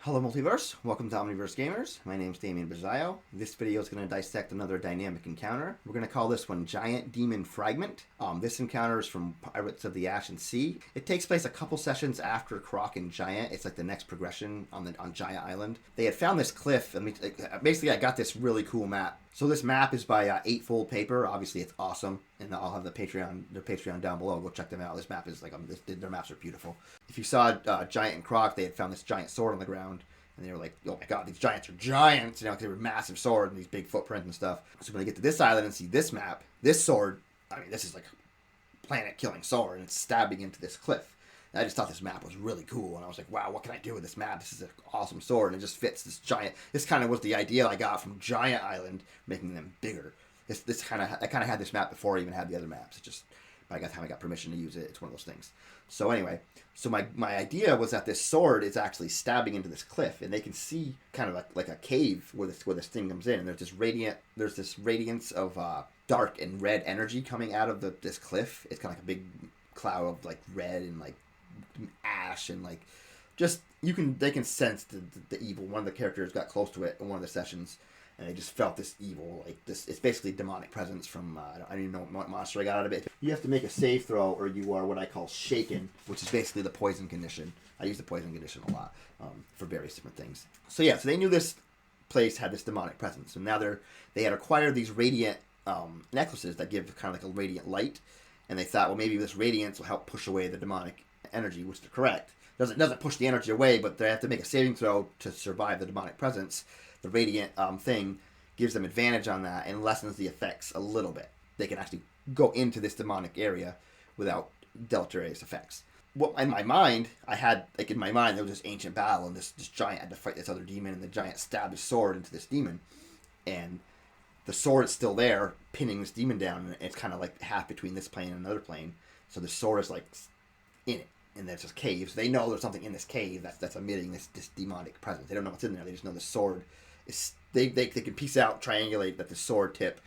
Hello Multiverse, welcome to Omniverse Gamers. My name's Damien Bazzaio. This video is going to dissect another dynamic encounter. We're going to call this one Giant Demon Fragment. This encounter is from Pirates of the Ashen Sea. It takes place a couple sessions after Croc and Giant. It's like the next progression on Giant Island. They had found this cliff, and basically I got this really cool map. So this map is by Eightfold Paper. Obviously it's awesome, and I'll have their Patreon down below. Go check them out. This map is like their maps are beautiful. If you saw Giant and Croc, they had found this giant sword on the ground. And they were like, oh my god, these giants are giants, you know, because they were massive swords and these big footprints and stuff. So when they get to this island and see this map, this sword, I mean, this is like a planet-killing sword, and it's stabbing into this cliff. And I just thought this map was really cool, and I was like, wow, what can I do with this map? This is an awesome sword, and it just fits this giant. This kind of was the idea I got from Giant Island, making them bigger. I kind of had this map before I even had the other maps. It just, by the time I got permission to use it, it's one of those things. So anyway, so my idea was that this sword is actually stabbing into this cliff, and they can see kind of like a cave where this thing comes in, and there's this radiance of dark and red energy coming out of this cliff. It's kind of like a big cloud of like red and like ash and like just they can sense the evil. One of the characters got close to it in one of the sessions, and they just felt this evil, like this. It's basically demonic presence from I don't even know what monster I got out of it. You have to make a save throw, or you are what I call shaken, which is basically the poison condition. I use the poison condition a lot for various different things. So yeah, so they knew this place had this demonic presence, and now they had acquired these radiant necklaces that give kind of like a radiant light, and they thought, well, maybe this radiance will help push away the demonic energy, which they're correct. It doesn't push the energy away, but they have to make a saving throw to survive the demonic presence. The radiant thing gives them advantage on that and lessens the effects a little bit. They can actually go into this demonic area without deleterious effects. What in my mind, there was this ancient battle, and this giant had to fight this other demon, and the giant stabbed his sword into this demon, and the sword is still there, pinning this demon down, and it's kind of like half between this plane and another plane. So the sword is like in it, and there's this cave. So they know there's something in this cave that's emitting this demonic presence. They don't know what's in there. They just know the sword is. They can piece out, triangulate that the sword tip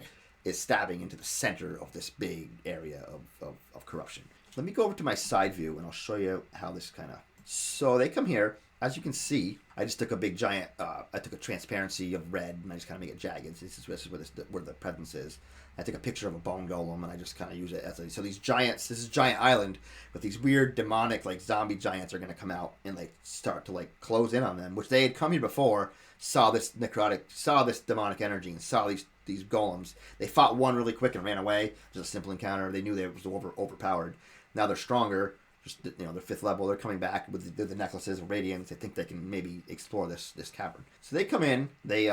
is stabbing into the center of this big area of corruption. Let me go over to my side view, and I'll show you how this kind of. So they come here. As you can see, I just took a big giant. I took a transparency of red, and I just kind of make it jagged. This is where the presence is. I took a picture of a bone golem, and I just kind of use it as so these giants. This is Giant Island, but these weird demonic like zombie giants are going to come out and like start to like close in on them, which they had come here before. Saw this demonic energy, and saw these golems. They fought one really quick and ran away. It was a simple encounter. They knew they was overpowered. Now they're stronger. Just they're 5th level. They're coming back with the necklaces of radiance. They think they can maybe explore this cavern. So they come in. They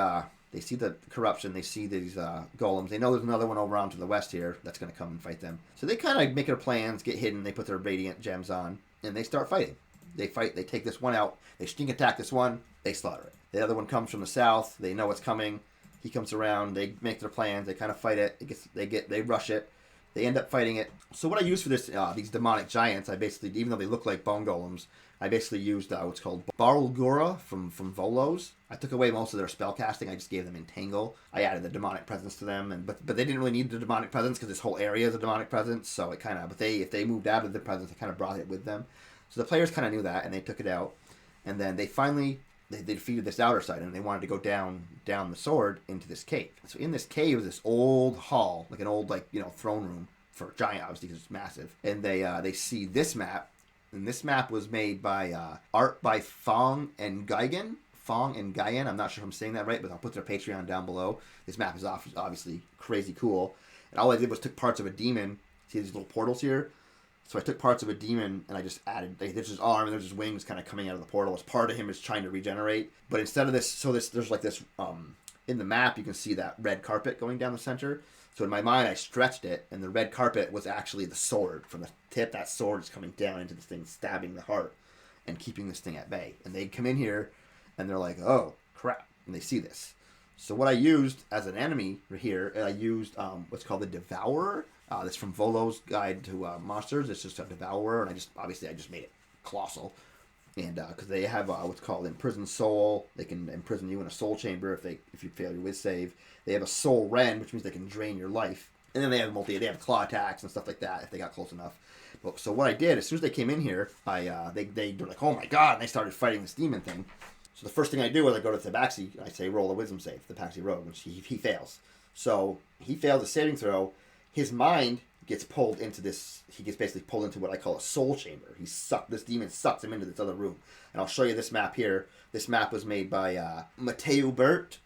see the corruption. They see these golems. They know there's another one over on to the west here that's going to come and fight them. So they kind of make their plans, get hidden. They put their radiant gems on, and they start fighting. They fight. They take this one out. They sneak attack this one. They slaughter it. The other one comes from the south. They know it's coming. He comes around. They make their plans. They kind of fight it. They rush it. They end up fighting it. So what I use for this these demonic giants, I basically, even though they look like bone golems, I basically used what's called Barulgura from Volos. I took away most of their spell casting. I just gave them Entangle. I added the demonic presence to them, but they didn't really need the demonic presence because this whole area is a demonic presence. So it kind of, if they moved out of the presence, they kind of brought it with them. So the players kind of knew that, and they took it out. And then they finally they defeated this outer side, and they wanted to go down the sword into this cave. So in this cave is this old hall, like an old throne room for a giant, obviously because it's massive. And they see this map, and this map was made by art by Fong and Geigen. I'm not sure if I'm saying that right, but I'll put their Patreon down below. This map is obviously crazy cool. And all I did was took parts of a demon. See these little portals here? So I took parts of a demon and I just added, there's his arm and there's his wings kind of coming out of the portal. As part of him is trying to regenerate. But instead of this, there's like this, in the map you can see that red carpet going down the center. So in my mind I stretched it, and the red carpet was actually the sword. From the tip, that sword is coming down into this thing, stabbing the heart and keeping this thing at bay. And they come in here and they're like, oh crap, and they see this. So what I used as an enemy here, I used what's called the Devourer. This from Volo's Guide to Monsters. It's just a Devourer, and I just made it colossal. And because they have what's called Imprisoned Soul, they can imprison you in a soul chamber if you fail your whiz save. They have a Soul Rend, which means they can drain your life. And then they have claw attacks and stuff like that if they got close enough. So what I did, as soon as they came in here, they were like, oh my god, and they started fighting this demon thing. So the first thing I do is I go to Tabaxi, I say roll a wisdom save, Tabaxi Rogue, which he fails. So he fails a saving throw. His mind gets pulled into this, he gets basically pulled into what I call a soul chamber. This demon sucks him into this other room. And I'll show you this map here. This map was made by matteubert,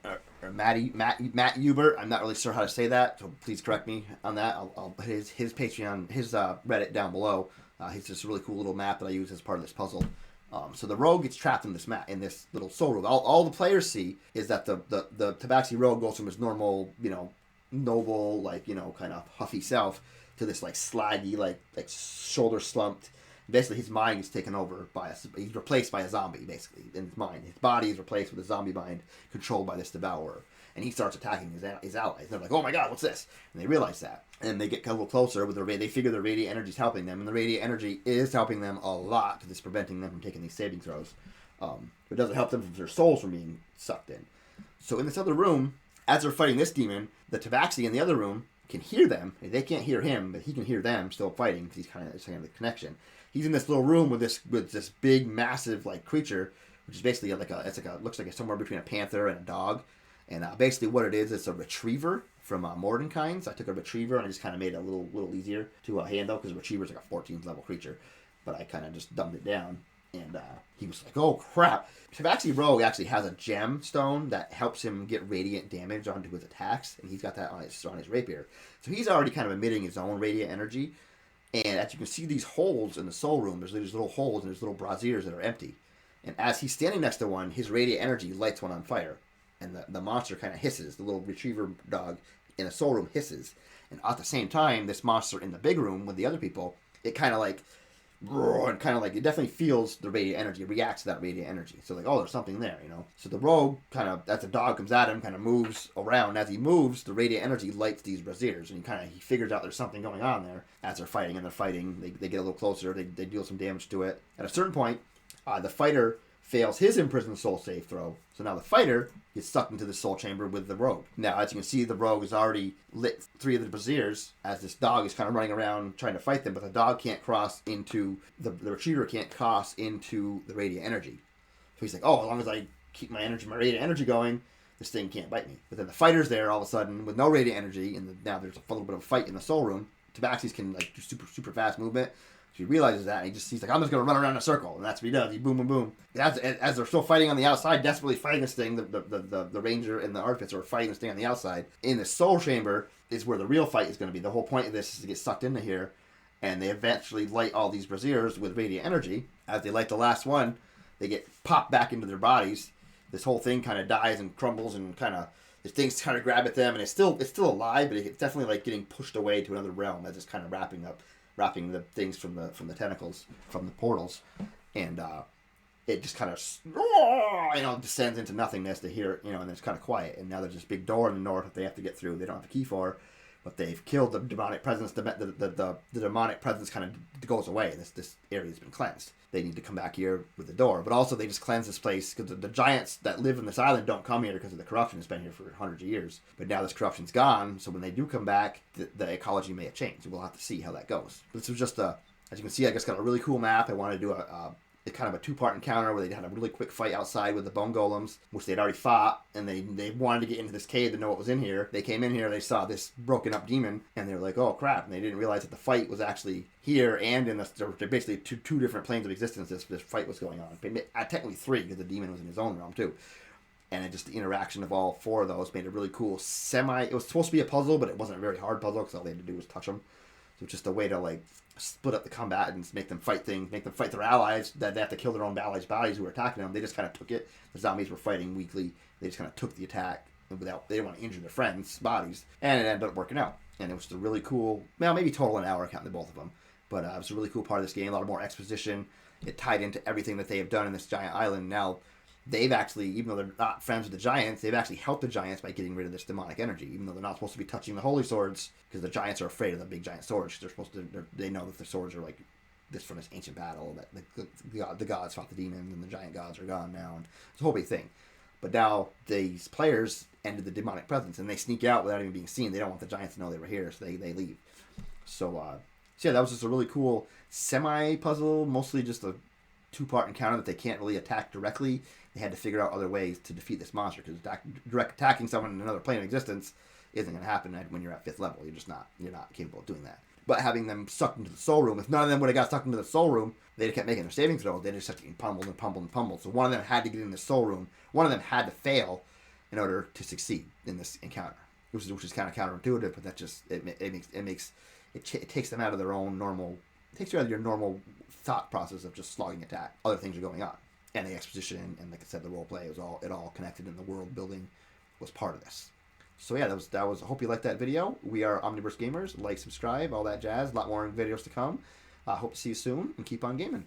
or Matt Hubert. I'm not really sure how to say that, so please correct me on that. I'll put his Patreon, his Reddit down below. He's just a really cool little map that I use as part of this puzzle. So the rogue gets trapped in this map, in this little soul room. All the players see is that the Tabaxi rogue goes from his normal, noble, kind of huffy self to this slaggy, shoulder slumped. Basically, his mind is taken over by he's replaced by a zombie, basically, in his mind. His body is replaced with a zombie mind controlled by this devourer. And he starts attacking his allies. They're like, oh my god, what's this? And they realize that. And they get a little closer with they figure the radiant energy is helping them. And the radiant energy is helping them a lot because it's preventing them from taking these saving throws. It doesn't help them from their souls from being sucked in. So in this other room, as they're fighting this demon, the Tabaxi in the other room can hear them. They can't hear him, but he can hear them still fighting because it's kind of the connection. He's in this little room with this big, massive creature, which is basically looks like it's somewhere between a panther and a dog. And basically what it is, it's a retriever from Mordenkainen's. I took a retriever and I just kind of made it a little easier to handle because a retriever is like a 14th level creature. But I kind of just dumbed it down. And he was like, oh crap. Tabaxi Rogue actually has a gem stone that helps him get radiant damage onto his attacks. And he's got that on his rapier. So he's already kind of emitting his own radiant energy. And as you can see these holes in the soul room, there's these little holes and there's little braziers that are empty. And as he's standing next to one, his radiant energy lights one on fire. And the monster kind of hisses. The little retriever dog in the soul room hisses. And at the same time, this monster in the big room with the other people, it kind of it definitely feels the radiant energy. It reacts to that radiant energy. So oh, there's something there, So the rogue as the dog comes at him, kind of moves around. As he moves, the radiant energy lights these braziers. And he figures out there's something going on there as they're fighting. And they get a little closer. They deal some damage to it. At a certain point, the fighter fails his imprisoned soul save throw. So now the fighter gets sucked into the soul chamber with the rogue. Now, as you can see, the rogue has already lit 3 of the braziers as this dog is kind of running around trying to fight them, but the dog can't cross into, the retriever can't cross into the radiant energy. So he's like, oh, as long as I keep my radiant energy going, this thing can't bite me. But then the fighter's there all of a sudden with no radiant energy, and now there's a little bit of a fight in the soul room. Tabaxis can do super fast movement. So he realizes that, and he's like, I'm just going to run around in a circle. And that's what he does. He boom, boom, boom. As they're still fighting on the outside, desperately fighting this thing, the ranger and the artificer are fighting this thing on the outside. In the soul chamber is where the real fight is going to be. The whole point of this is to get sucked into here, and they eventually light all these braziers with radiant energy. As they light the last one, they get popped back into their bodies. This whole thing kind of dies and crumbles, and the things kind of grab at them, and it's still alive, but it's definitely getting pushed away to another realm as it's kind of wrapping the things from the tentacles, from the portals, and it just kind of descends into nothingness to hear, and it's kind of quiet. And now there's this big door in the north that they have to get through. They don't have a key for, but they've killed the demonic presence. The demonic presence kind of goes away. This area has been cleansed. They need to come back here with the door, but also they just cleanse this place because the giants that live in this island don't come here because of the corruption. It's been here for hundreds of years, but now this corruption's gone. So when they do come back, the ecology may have changed. We'll have to see how that goes. But this was just as you can see, I guess got a really cool map. I wanted to do a kind of a 2-part encounter where they had a really quick fight outside with the bone golems, which they'd already fought, and they wanted to get into this cave to know what was in here. They came in here, they saw this broken up demon, and they were like, oh crap, and they didn't realize that the fight was actually here and in they're basically two different planes of existence. This fight was going on. Technically 3, because the demon was in his own realm too. And the interaction of all 4 of those made a really cool it was supposed to be a puzzle, but it wasn't a very hard puzzle because all they had to do was touch them. So it's just a way to split up the combatants, make them fight their allies, that they have to kill their own allies' bodies who were attacking them. They just kind of took it. The zombies were fighting weakly. They just kind of took the attack they didn't want to injure their friends' bodies. And it ended up working out. And it was a really cool, maybe total an hour counting both of them. But it was a really cool part of this game. A lot more exposition. It tied into everything that they have done in this giant island. Now, they've actually, even though they're not friends with the giants, they've actually helped the giants by getting rid of this demonic energy, even though they're not supposed to be touching the holy swords, because the giants are afraid of the big giant swords. They know that the swords are this from this ancient battle, that the gods fought the demons, and the giant gods are gone now, and it's a whole big thing. But now these players ended the demonic presence, and they sneak out without even being seen. They don't want the giants to know they were here, so they leave. So yeah, that was just a really cool semi-puzzle, mostly just a two-part encounter that they can't really attack directly. They had to figure out other ways to defeat this monster, because direct attacking someone in another plane of existence isn't going to happen when you're at 5th level. You're not capable of doing that. But having them sucked into the soul room, if none of them would have got sucked into the soul room, they'd have kept making their saving throws. They'd just kept getting pummeled and pummeled and pummeled. So one of them had to get in the soul room. One of them had to fail in order to succeed in this encounter, which is kind of counterintuitive. But that just it takes them out of their own normal. It takes you out of your normal thought process of just slogging attack. Other things are going on, and the exposition and, like I said, the role play was all connected, and the world building was part of this. So yeah, that was. I hope you liked that video. We are Omniverse Gamers. Like, subscribe, all that jazz. A lot more videos to come. Hope to see you soon, and keep on gaming.